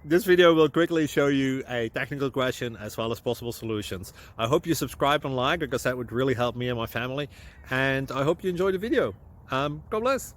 This video will quickly show you a technical question as well as possible solutions. I hope you subscribe and like, because that would really help me and my family. And I hope you enjoy the video. God bless.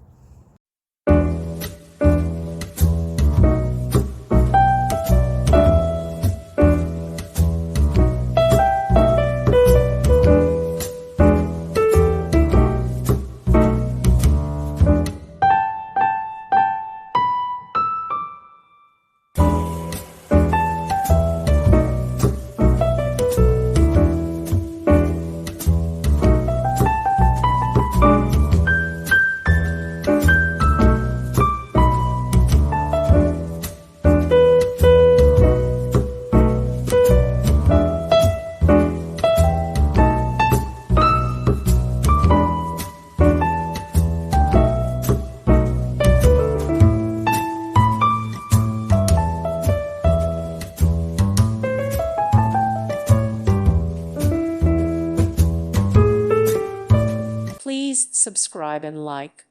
Please subscribe and like.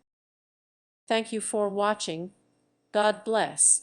Thank you for watching. God bless.